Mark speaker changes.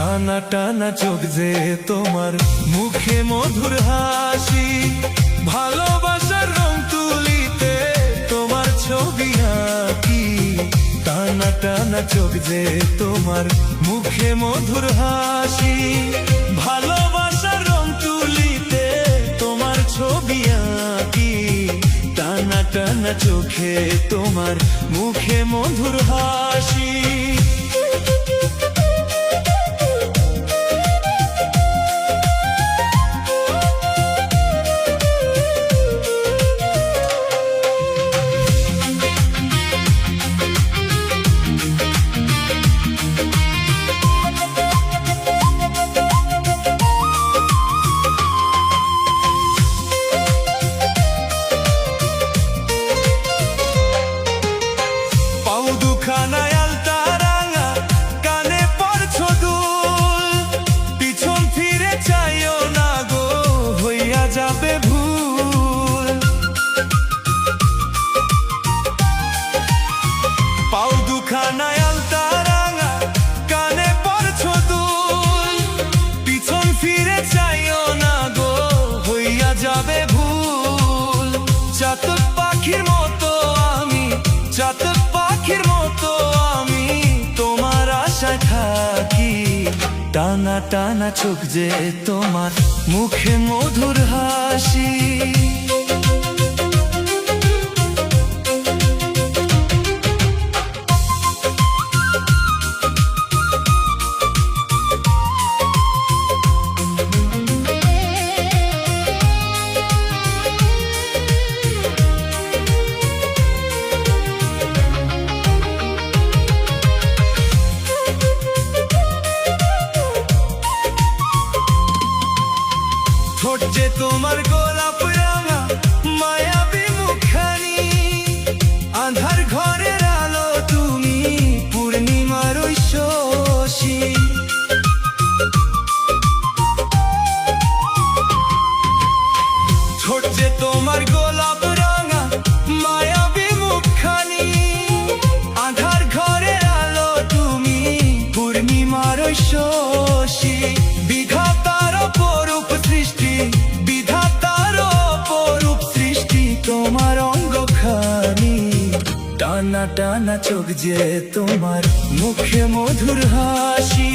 Speaker 1: টানা টানা চোখ যে তোমার, মুখে মধুর হাসি, ভালোবাসার রং তুলিতে তোমার ছবি আঁকি। টানা টানা চোখ যে তোমার, মুখে মধুর হাসি, ভালোবাসার রং তুলিতে তোমার ছবি আঁকি। টানা টানা চোখে তোমার, মুখে মধুর হাসি। দুখানায় আলতা রাঙা, কানে পরছো দুল, পিছন ফিরে চাইও না গো, হইয়া যাবে ভুল। পাও দুখানায় আলতা রাঙা, কানে পরছো দুল, পিছন ফিরে চাইও না গো, হইয়া যাবে ভুল। চাতক পাখির মতো আমি, চাতক পাখির মতো আমি তোমার আশায় থাকি। টানা টানা চোখ যে তোমার, মুখে মধুর হাসি। ঠোঁট যে তোমার গোলাপ রাঙা, মায়াবী মুখখানি, আঁধার ঘরের আলো তুমি, পূর্ণিমার ওই শশী। ঠোঁট যে তোমার গোলাপ রাঙা, মায়াবী মুখখানি, আঁধার ঘরের আলো তুমি, পূর্ণিমার ওই শশী। বিধাতার অপরূপ সৃষ্টি, বিধাতার অপরূপ সৃষ্টি তোমার অঙ্গখানি। টানা টানা চোখ যে তোমার, মুখে মধুর হাসি,